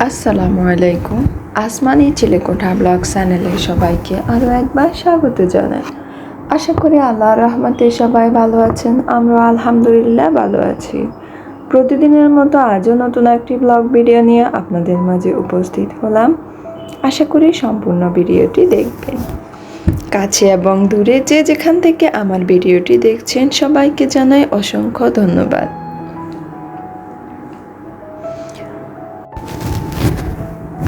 আসসালামু আলাইকুম। আসমানি চিলেকোঠা ব্লগ চ্যানেলে সবাইকে আরও একবার স্বাগত জানাই। আশা করি আল্লাহর রহমতে সবাই ভালো আছেন। আমরা আলহামদুলিল্লাহ ভালো আছি। প্রতিদিনের মতো আজও নতুন একটি ব্লগ ভিডিও নিয়ে আপনাদের মাঝে উপস্থিত হলাম। আশা করি সম্পূর্ণ ভিডিওটি দেখবেন। কাছে এবং দূরে যে যেখান থেকে আমার ভিডিওটি দেখছেন সবাইকে জানাই অসংখ্য ধন্যবাদ।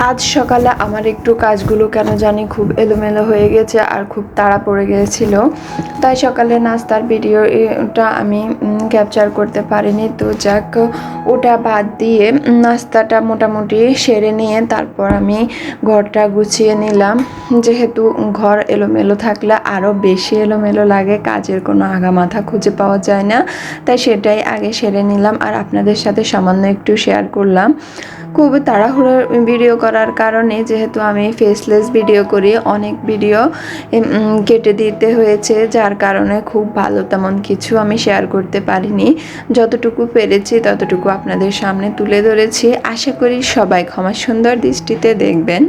আজ সকালে আমার একটু কাজগুলো কেন জানি খুব এলোমেলো হয়ে গেছে আর খুব তাড়া পড়ে গিয়েছিল, তাই সকালে নাস্তার ভিডিওটা আমি ক্যাপচার করতে পারিনি। তো যাক, ওটা বাদ দিয়ে নাস্তাটা মোটামুটি সেরে নিয়ে তারপর আমি ঘরটা গুছিয়ে নিলাম। যেহেতু ঘর এলোমেলো থাকলে আরও বেশি এলোমেলো লাগে, কাজের কোনো আগামাথা খুঁজে পাওয়া যায় না, তাই সেটাই আগে সেরে নিলাম আর আপনাদের সাথে সামান্য একটু শেয়ার করলাম। খুব তাড়াহুড়োর ভিডিও করার কারণে, যেহেতু আমি ফেসলেস ভিডিও করি, অনেক ভিডিও কেটে দিতে হয়েছে, যার কারণে খুব ভালো তেমন কিছু আমি শেয়ার করতে পারিনি। যতটুকু পেরেছি ততটুকু আপনাদের সামনে তুলে ধরেছি। আশা করি সবাই ক্ষমা সুন্দর দৃষ্টিতে দেখবেন।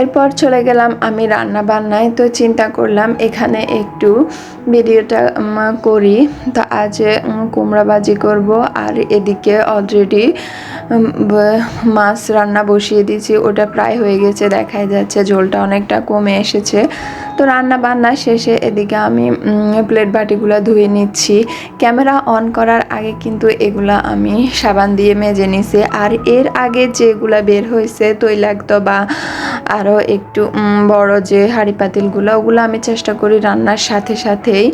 এরপর চলে গেলাম আমি রান্না বান্নায়। তো চিন্তা করলাম এখানে একটু ভিডিওটা করি। তো আজ কুমড়া ভাজি করব আর এদিকে অলরেডি মাছ রান্না বসিয়ে দিয়েছি, ওটা প্রায় হয়ে গেছে, দেখাই যাচ্ছে ঝোলটা অনেকটা কমে এসেছে। তো রান্না বান্না শেষে এদিকে আমি প্লেট বাটিগুলো ধুয়ে নিচ্ছি। ক্যামেরা অন করার আগে কিন্তু এগুলা আমি সাবান দিয়ে মেজে নিছি, আর এর আগে যেগুলা বের হয়েছে তৈলাক্ত বা আরও একটু বড় যে হাঁড়ি পাতিলগুলো, ওগুলো আমি চেষ্টা করি রান্নার সাথে সাথেই,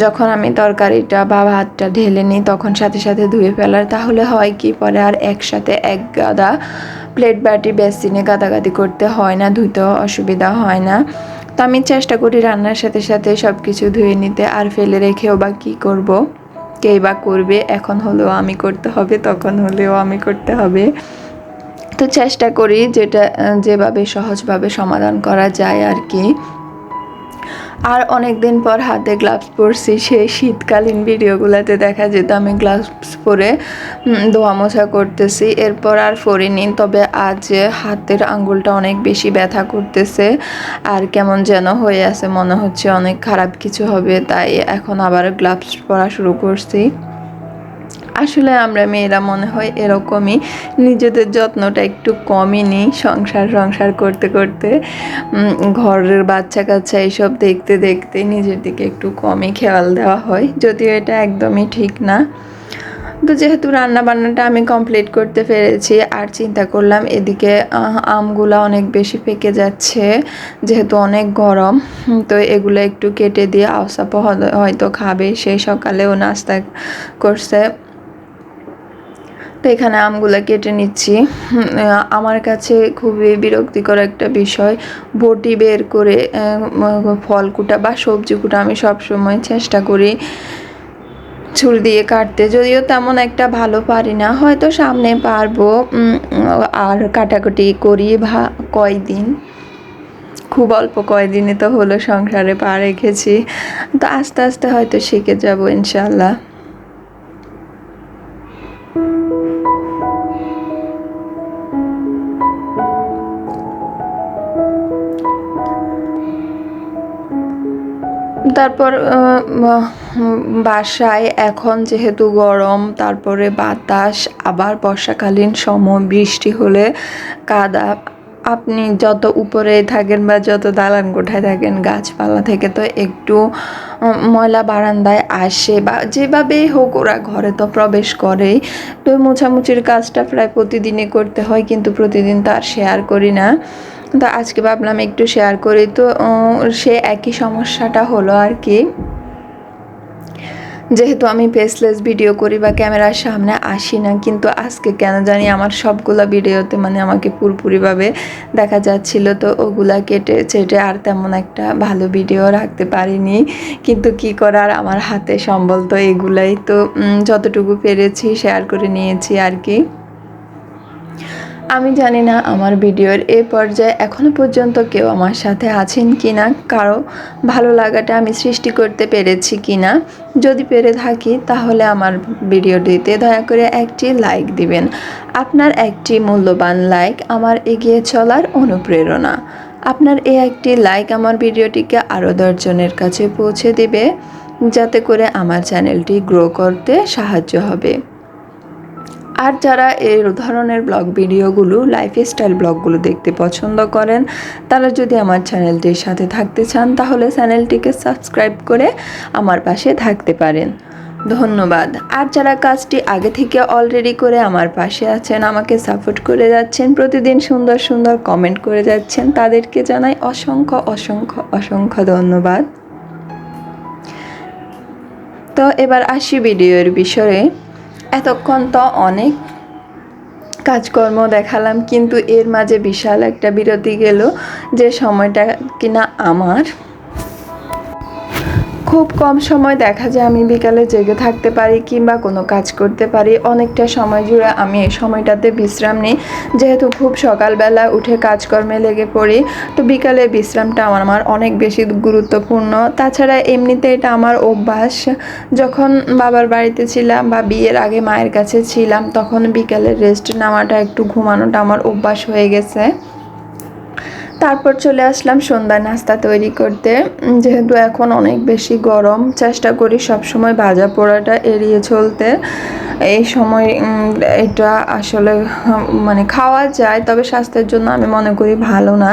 যখন আমি তরকারিটা বা ভাতটা ঢেলে নিই তখন সাথে সাথে ধুয়ে ফেলার। তাহলে হয় কি, পরে আর একসাথে এক গাদা প্লেট বাটি বেসিনে গাদাগাদি করতে হয় না, ধুতেও অসুবিধা হয় না। তো আমি চেষ্টা করি রান্নার সাথে সাথে সব কিছু ধুয়ে নিতে, আর ফেলে রেখেও বা কী করব, কেই বা করবে, এখন হলেও আমি করতে হবে, তখন হলেও আমি করতে হবে। তো চেষ্টা করি যেভাবে সহজভাবে সমাধান করা যায় আর কি। আর অনেক দিন পর হাতে গ্লাভস পরছি, সেই শীতকালীন ভিডিওগুলোতে দেখা যেত আমি গ্লাভস পরে ধোয়া মোছা করতেছি, এরপর আর পরিনি। তবে আজ হাতের আঙ্গুলটা অনেক বেশি ব্যথা করতেছে আর কেমন যেন হয়ে আছে, মনে হচ্ছে অনেক খারাপ কিছু হবে, তাই এখন আবার গ্লাভস পরা শুরু করছি। আসলে আমরা মেয়েরা মনে হয় এরকমই, নিজেদের যত্নটা একটু কমই নিই। সংসার করতে করতে ঘরের বাচ্চা কাচ্চা এইসব দেখতে দেখতে নিজের দিকে একটু কমই খেয়াল দেওয়া হয়, যদিও এটা একদমই ঠিক না। তো যেহেতু রান্না বান্নাটা আমি কমপ্লিট করতে পেরেছি, আর চিন্তা করলাম এদিকে আমগুলো অনেক বেশি পেকে যাচ্ছে, যেহেতু অনেক গরম, তো এগুলো একটু কেটে দিয়ে আওসাপো হয়তো খাবে, সেই সকালেও নাস্তা করছে। তো এখানে আমগুলো কেটে নিচ্ছি। আমার কাছে খুবই বিরক্তিকর একটা বিষয়, বটি বের করে ফল কুটা বা সবজি কুটা আমি সবসময় চেষ্টা করি ছুরি দিয়ে কাটতে, যদিও তেমন একটা ভালো পারি না, হয়তো সামনে পারবো। আর কাটাকুটি করি কয়দিন, খুব অল্প কয়দিনই তো হলো সংসারে পা রেখেছি, তো আস্তে আস্তে হয়তো শিখে যাব ইনশাল্লাহ। তারপর বাসায় এখন যেহেতু গরম, তারপরে বাতাস, আবার বর্ষাকালীন সময় বৃষ্টি হলে কাদা। আপনি যত উপরে থাকেন বা যত দালান কোঠায় থাকেন, গাছপালা থেকে তো একটু ময়লা বারান্দায় আসে, বা যেভাবেই হোক ওরা ঘরে তো প্রবেশ করেই। তো মোছামুছির কাজটা প্রায় প্রতিদিনই করতে হয়, কিন্তু প্রতিদিন তো আর শেয়ার করি না। তো আজকে ভাবলাম একটু শেয়ার করি। তো সে একই সমস্যাটা হলো আর কি, যেহেতু আমি ফেসলেস ভিডিও করি বা ক্যামেরার সামনে আসি না, কিন্তু আজকে কেন জানি আমার সবগুলা ভিডিওতে আমাকে পুরোপুরিভাবে দেখা যাচ্ছিল। তো ওগুলা কেটে চেটে আর তেমন একটা ভালো ভিডিও রাখতে পারিনি, কিন্তু কি করার, আমার হাতে সম্বল তো এগুলাই। তো যতটুকু পেরেছি শেয়ার করে নিয়েছি আর কি। আমি জানি না আমার ভিডিওর এই পর্যায়ে এখনো পর্যন্ত কেউ আমার সাথে আছেন কিনা, কারো ভালো লাগাটা আমি সৃষ্টি করতে পেরেছি কিনা। যদি পেরে থাকি তাহলে আমার ভিডিওটিতে দয়া করে একটি লাইক দিবেন। আপনার একটি মূল্যবান লাইক আমার এগিয়ে চলার অনুপ্রেরণা। আপনার এই একটি লাইক আমার ভিডিওটিকে আরও 10 জনের কাছে পৌঁছে দেবে, যাতে করে আমার চ্যানেলটি গ্রো করতে সাহায্য হবে। আর যারা এই ধরনের ব্লগ ভিডিওগুলো, লাইফস্টাইল ব্লগগুলো দেখতে পছন্দ করেন, তারা যদি আমার চ্যানেলটির সাথে থাকতে চান তাহলে চ্যানেলটিকে সাবস্ক্রাইব করে আমার পাশে থাকতে পারেন। ধন্যবাদ। আর যারা কাজটি আগে থেকে অলরেডি করে আমার পাশে আছেন, আমাকে সাপোর্ট করে যাচ্ছেন, প্রতিদিন সুন্দর সুন্দর কমেন্ট করে যাচ্ছেন, তাদেরকে জানাই অসংখ্য অসংখ্য অসংখ্য ধন্যবাদ। তো এবার আসি ভিডিওর বিষয়ে। এতক্ষণ তো অনেক কাজকর্ম দেখালাম, কিন্তু এর মাঝে বিশাল একটা বিরতি গেল, যে সময়টা কিনা আমার খুব কম সময় দেখা যায় আমি বিকালে জেগে থাকতে পারি কিংবা কোনো কাজ করতে পারি। অনেকটা সময় জুড়ে আমি এই সময়টাতে বিশ্রাম নিই, যেহেতু খুব সকালবেলা উঠে কাজকর্মে লেগে পড়ি। তো বিকালে বিশ্রামটা আমার অনেক বেশি গুরুত্বপূর্ণ। তাছাড়া এমনিতে এটা আমার অভ্যাস। যখন বাবার বাড়িতে ছিলাম বা বিয়ের আগে মায়ের কাছে ছিলাম, তখন বিকালে রেস্ট নেওয়াটা, একটু ঘুমানোটা আমার অভ্যাস হয়ে গেছে। তারপর চলে আসলাম সন্ধ্যার নাস্তা তৈরি করতে। যেহেতু এখন অনেক বেশি গরম, চেষ্টা করি সবসময় ভাজা পোড়াটা এড়িয়ে চলতে। এই সময় এটা আসলে মানে খাওয়া যায়, তবে স্বাস্থ্যের জন্য আমি মনে করি ভালো না।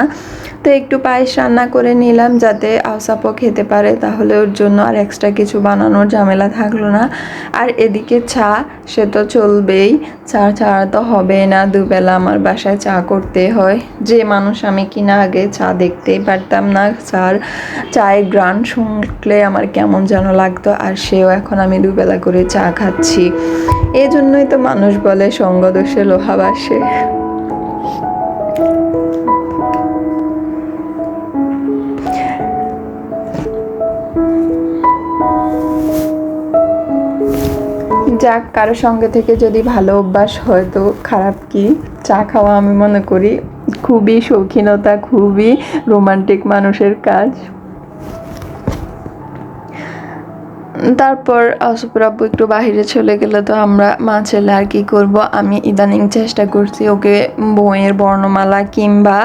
তো একটু পায়েস রান্না করে নিলাম যাতে আউসাপও খেতে পারে, তাহলে ওর জন্য আর এক্সট্রা কিছু বানানোর ঝামেলা থাকলো না। আর এদিকে চা, সে তো চলবেই, চা ছাড়া তো হবে না। দুবেলা আমার বাসায় চা করতে হয়। যে মানুষ আমি কিনা আগে চা দেখতেই পারতাম না, চায়ের গ্রান শুনলে আমার কেমন যেন লাগতো, আর সেও এখন আমি দুবেলা করে চা খাচ্ছি। এই জন্যই তো মানুষ বলে সঙ্গদোষে লোহা বাসে। যাক, কারো সঙ্গে থেকে যদি ভালো অভ্যাস হয় তো খারাপ কি। চা খাওয়া আমি মনে করি খুবই শৌখিনতা, খুবই রোমান্টিক মানুষের কাজ। তারপর আসফর আব্বু একটু বাহিরে চলে গেলে তো আমরা মা ছেলে আর কি করব। আমি ইদানিং চেষ্টা করছি ওকে বইয়ের বর্ণমালা কিংবা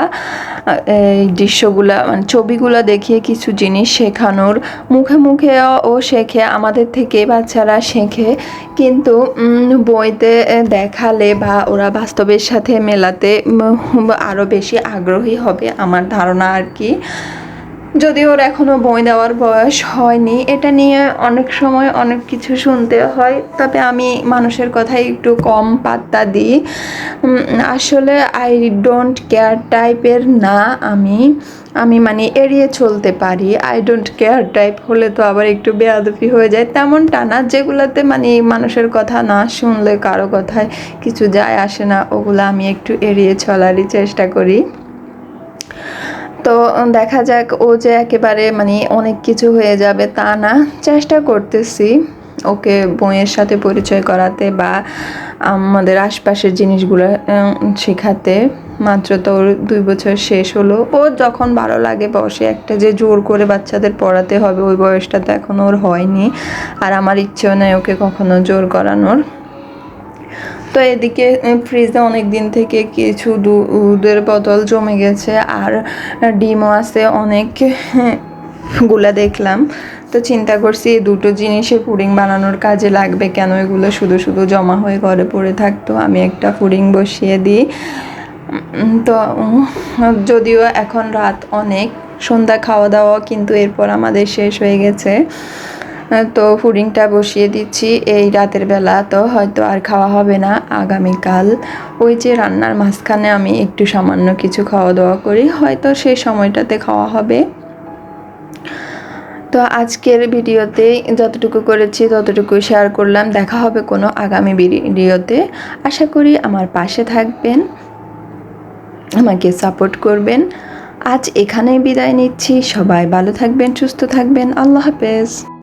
এই দৃশ্যগুলা, মানে ছবিগুলা দেখিয়ে কিছু জিনিস শেখানোর। মুখে মুখে ও শেখে, আমাদের থেকে বাচ্চারা শেখে, কিন্তু বইতে দেখালে বা ওরা বাস্তবের সাথে মেলাতে আরও বেশি আগ্রহী হবে আমার ধারণা আর কি। যদিও ওর এখনও বই দেওয়ার বয়স হয়নি, এটা নিয়ে অনেক সময় অনেক কিছু শুনতে হয়, তবে আমি মানুষের কথাই একটু কম পাত্তা দিই। আসলে আই ডোন্ট কেয়ার টাইপের না আমি মানে এড়িয়ে চলতে পারি। আই ডোন্ট কেয়ার টাইপ হলে তো আবার একটু বেয়াদবি হয়ে যায়, তেমনটা না। যেগুলোতে মানে মানুষের কথা না শুনলে কারো কথায় কিছু যায় আসে না, ওগুলো আমি একটু এড়িয়ে চলারই চেষ্টা করি। তো দেখা যাক, ও যে একেবারে মানে অনেক কিছু হয়ে যাবে তা না, চেষ্টা করতেছি ওকে বইয়ের সাথে পরিচয় করাতে বা আমাদের আশপাশের জিনিসগুলো শেখাতে। মাত্র তো ওর 2 বছর শেষ হলো। ও যখন ভালো লাগে বসে, একটা যে জোর করে বাচ্চাদের পড়াতে হবে ওই বয়সটা তো এখন ওর হয়নি, আর আমার ইচ্ছেও নেই ওকে কখনো জোর করানোর। তো এদিকে ফ্রিজে অনেক দিন থেকে কিছু দুধের বোতল জমে গেছে, আর ডিমও আছে অনেক গুলা দেখলাম। তো চিন্তা করছি এই দুটো জিনিসে পুডিং বানানোর কাজে লাগবে, কেন এগুলো শুধু শুধু জমা হয়ে ঘরে পড়ে থাকতো। আমি একটা পুডিং বসিয়ে দিই। তো যদিও এখন রাত অনেক, সন্ধ্যা খাওয়া দাওয়া কিন্তু এরপর আমাদের শেষ হয়ে গেছে। তো পুডিংটা বসিয়ে দিচ্ছি এই রাতের বেলা, তো হয়তো আর খাওয়া হবে না আগামীকাল। ওই যে রান্নার মাঝখানে আমি একটু সামান্য কিছু খাওয়া দাওয়া করি, হয়তো সেই সময়টাতে খাওয়া হবে। তো আজকের ভিডিওতে যতটুকু করেছি ততটুকু শেয়ার করলাম। দেখা হবে কোনো আগামী ভিডিওতে। আশা করি আমার পাশে থাকবেন, আমাকে সাপোর্ট করবেন। আজ এখানেই বিদায় নিচ্ছি। সবাই ভালো থাকবেন, সুস্থ থাকবেন। আল্লাহ হাফেজ।